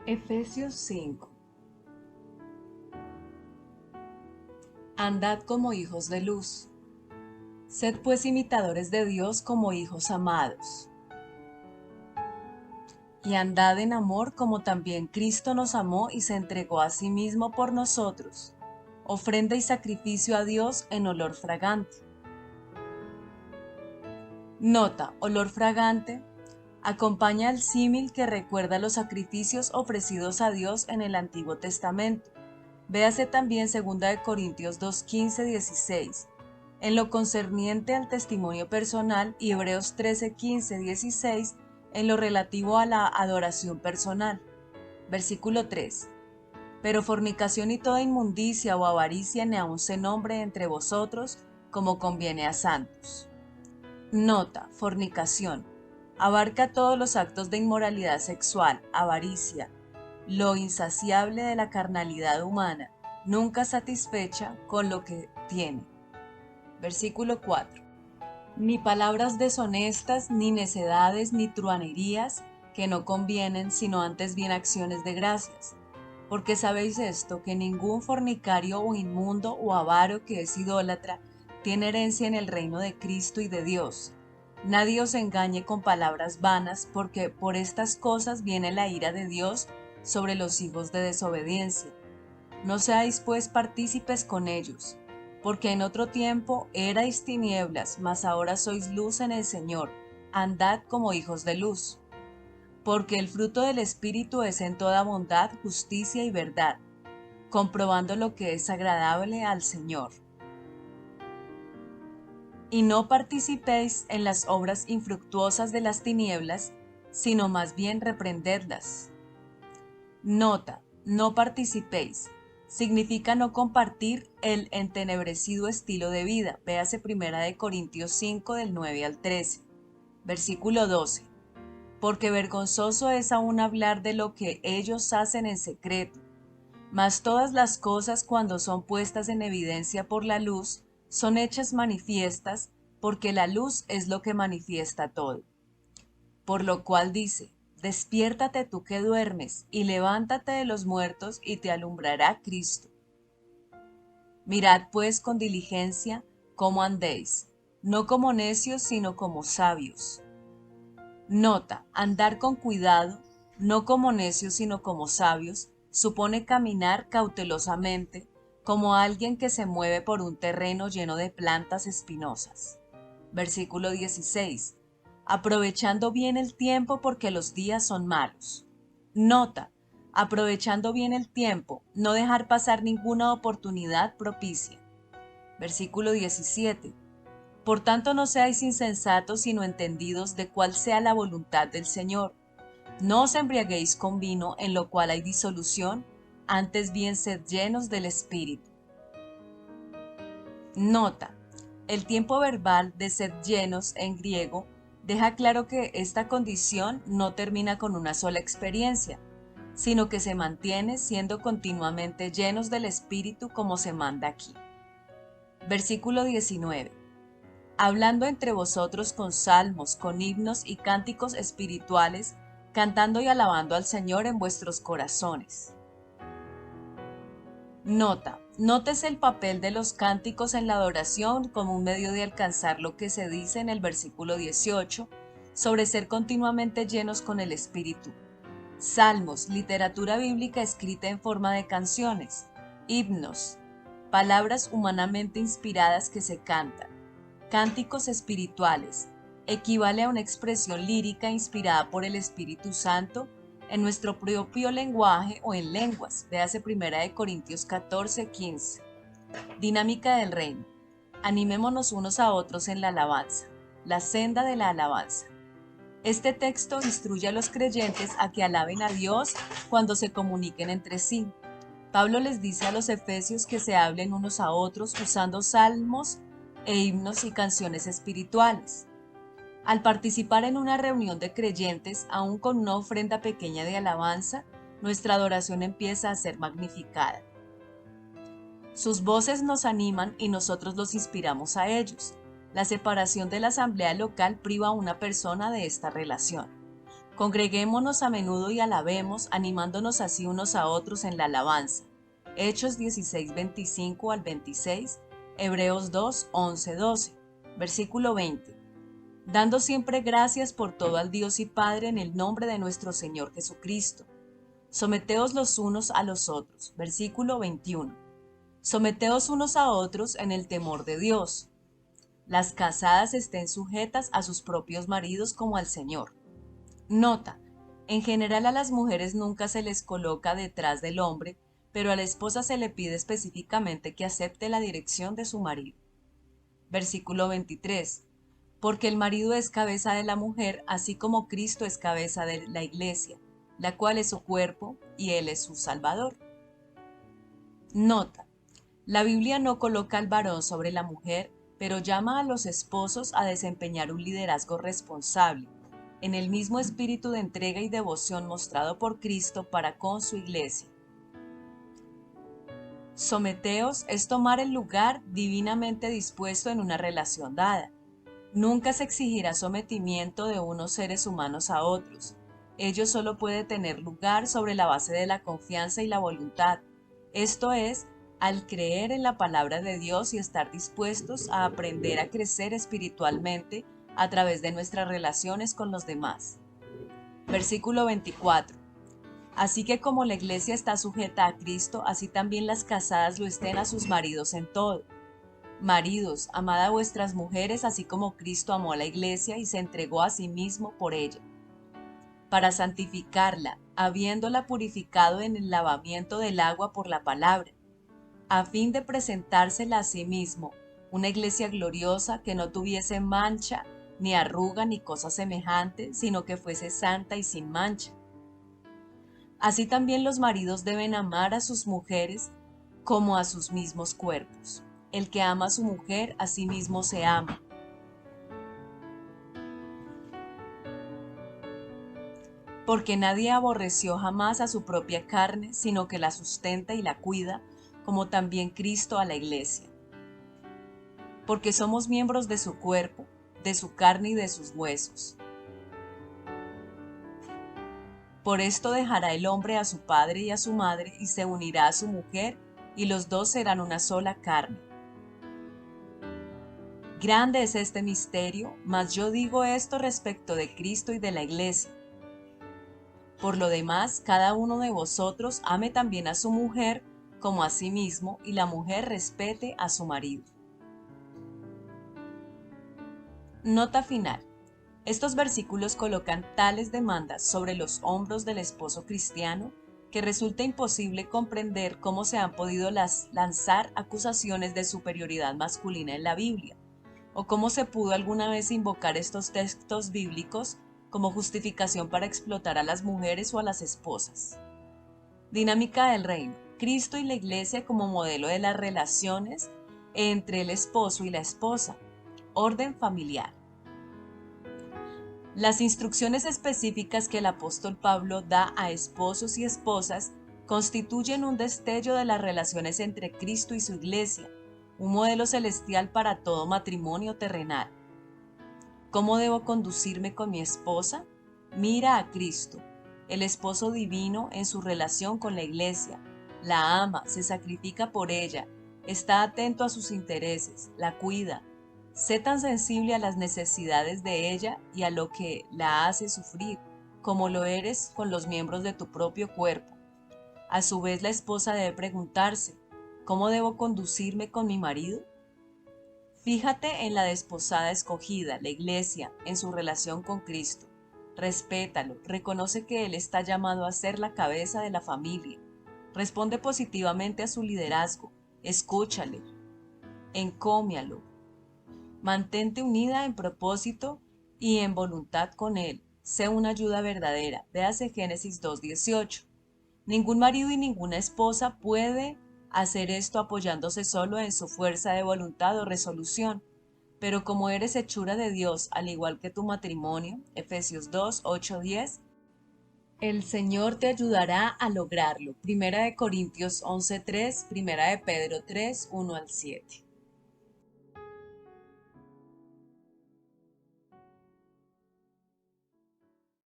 Efesios 5. Andad como hijos de luz. Sed pues imitadores de Dios como hijos amados. Y andad en amor como también Cristo nos amó y se entregó a sí mismo por nosotros, ofrenda y sacrificio a Dios en olor fragante. Nota: olor fragante acompaña al símil que recuerda los sacrificios ofrecidos a Dios en el Antiguo Testamento. Véase también 2 Corintios 2:15, 16. En lo concerniente al testimonio personal y Hebreos 13:15, 16 en lo relativo a la adoración personal. Versículo 3. Pero fornicación y toda inmundicia o avaricia ni aun se nombre entre vosotros, como conviene a santos. Nota: fornicación abarca todos los actos de inmoralidad sexual, avaricia, lo insaciable de la carnalidad humana, nunca satisfecha con lo que tiene. Versículo 4. Ni palabras deshonestas, ni necedades, ni truanerías, que no convienen, sino antes bien acciones de gracias. Porque sabéis esto, que ningún fornicario o inmundo o avaro que es idólatra tiene herencia en el reino de Cristo y de Dios. Nadie os engañe con palabras vanas, porque por estas cosas viene la ira de Dios sobre los hijos de desobediencia. No seáis pues partícipes con ellos, porque en otro tiempo erais tinieblas, mas ahora sois luz en el Señor. Andad como hijos de luz. Porque el fruto del Espíritu es en toda bondad, justicia y verdad, comprobando lo que es agradable al Señor. Y no participéis en las obras infructuosas de las tinieblas, sino más bien reprendedlas. Nota: no participéis significa no compartir el entenebrecido estilo de vida. Véase 1 Corintios 5 del 9 al 13. Versículo 12. Porque vergonzoso es aún hablar de lo que ellos hacen en secreto, mas todas las cosas cuando son puestas en evidencia por la luz, son hechas manifiestas, porque la luz es lo que manifiesta todo. Por lo cual dice: despiértate tú que duermes, y levántate de los muertos, y te alumbrará Cristo. Mirad pues con diligencia cómo andéis, no como necios, sino como sabios. Nota: andar con cuidado, no como necios, sino como sabios, supone caminar cautelosamente, como alguien que se mueve por un terreno lleno de plantas espinosas. Versículo 16. Aprovechando bien el tiempo, porque los días son malos. Nota: aprovechando bien el tiempo, no dejar pasar ninguna oportunidad propicia. Versículo 17. Por tanto, no seáis insensatos, sino entendidos de cuál sea la voluntad del Señor. No os embriaguéis con vino, en lo cual hay disolución, antes bien sed llenos del Espíritu. Nota: el tiempo verbal de sed llenos en griego deja claro que esta condición no termina con una sola experiencia, sino que se mantiene siendo continuamente llenos del Espíritu, como se manda aquí. Versículo 19. Hablando entre vosotros con salmos, con himnos y cánticos espirituales, cantando y alabando al Señor en vuestros corazones. Nota: nótese el papel de los cánticos en la adoración como un medio de alcanzar lo que se dice en el versículo 18 sobre ser continuamente llenos con el Espíritu. Salmos, literatura bíblica escrita en forma de canciones. Himnos, palabras humanamente inspiradas que se cantan. Cánticos espirituales, equivale a una expresión lírica inspirada por el Espíritu Santo en nuestro propio lenguaje o en lenguas. Véase 1 Corintios 14, 15. Dinámica del reino. Animémonos unos a otros en la alabanza. La senda de la alabanza. Este texto instruye a los creyentes a que alaben a Dios cuando se comuniquen entre sí. Pablo les dice a los efesios que se hablen unos a otros usando salmos e himnos y canciones espirituales. Al participar en una reunión de creyentes, aún con una ofrenda pequeña de alabanza, nuestra adoración empieza a ser magnificada. Sus voces nos animan y nosotros los inspiramos a ellos. La separación de la asamblea local priva a una persona de esta relación. Congreguémonos a menudo y alabemos, animándonos así unos a otros en la alabanza. Hechos 16, 25 al 26, Hebreos 2, 11, 12. Versículo 20. Dando siempre gracias por todo al Dios y Padre en el nombre de nuestro Señor Jesucristo. Someteos los unos a los otros. Versículo 21. Someteos unos a otros en el temor de Dios. Las casadas estén sujetas a sus propios maridos como al Señor. Nota: en general a las mujeres nunca se les coloca detrás del hombre, pero a la esposa se le pide específicamente que acepte la dirección de su marido. Versículo 23. Porque el marido es cabeza de la mujer, así como Cristo es cabeza de la iglesia, la cual es su cuerpo y él es su Salvador. Nota: la Biblia no coloca al varón sobre la mujer, pero llama a los esposos a desempeñar un liderazgo responsable, en el mismo espíritu de entrega y devoción mostrado por Cristo para con su iglesia. Someteos es tomar el lugar divinamente dispuesto en una relación dada. Nunca se exigirá sometimiento de unos seres humanos a otros. Ello solo puede tener lugar sobre la base de la confianza y la voluntad, esto es, al creer en la palabra de Dios y estar dispuestos a aprender a crecer espiritualmente a través de nuestras relaciones con los demás. Versículo 24. Así que como la iglesia está sujeta a Cristo, así también las casadas lo estén a sus maridos en todo. Maridos, amad a vuestras mujeres, así como Cristo amó a la iglesia y se entregó a sí mismo por ella, para santificarla, habiéndola purificado en el lavamiento del agua por la palabra, a fin de presentársela a sí mismo, una iglesia gloriosa que no tuviese mancha, ni arruga, ni cosa semejante, sino que fuese santa y sin mancha. Así también los maridos deben amar a sus mujeres como a sus mismos cuerpos. El que ama a su mujer, a sí mismo se ama. Porque nadie aborreció jamás a su propia carne, sino que la sustenta y la cuida, como también Cristo a la iglesia. Porque somos miembros de su cuerpo, de su carne y de sus huesos. Por esto dejará el hombre a su padre y a su madre, y se unirá a su mujer, y los dos serán una sola carne. Grande es este misterio, mas yo digo esto respecto de Cristo y de la iglesia. Por lo demás, cada uno de vosotros ame también a su mujer como a sí mismo, y la mujer respete a su marido. Nota final. Estos versículos colocan tales demandas sobre los hombros del esposo cristiano que resulta imposible comprender cómo se han podido lanzar acusaciones de superioridad masculina en la Biblia, o cómo se pudo alguna vez invocar estos textos bíblicos como justificación para explotar a las mujeres o a las esposas. Dinámica del reino. Cristo y la iglesia como modelo de las relaciones entre el esposo y la esposa. Orden familiar. Las instrucciones específicas que el apóstol Pablo da a esposos y esposas constituyen un destello de las relaciones entre Cristo y su iglesia, un modelo celestial para todo matrimonio terrenal. ¿Cómo debo conducirme con mi esposa? Mira a Cristo, el esposo divino, en su relación con la iglesia. La ama, se sacrifica por ella, está atento a sus intereses, la cuida. Sé tan sensible a las necesidades de ella y a lo que la hace sufrir, como lo eres con los miembros de tu propio cuerpo. A su vez, la esposa debe preguntarse, ¿cómo debo conducirme con mi marido? Fíjate en la desposada escogida, la iglesia, en su relación con Cristo. Respétalo, reconoce que Él está llamado a ser la cabeza de la familia. Responde positivamente a su liderazgo, escúchale, encómialo. Mantente unida en propósito y en voluntad con Él. Sé una ayuda verdadera. Véase Génesis 2:18. Ningún marido y ninguna esposa puede hacer esto apoyándose solo en su fuerza de voluntad o resolución. Pero como eres hechura de Dios, al igual que tu matrimonio, Efesios 2:8-10, el Señor te ayudará a lograrlo. Primera de Corintios 11:3, Primera de Pedro 3:1-7.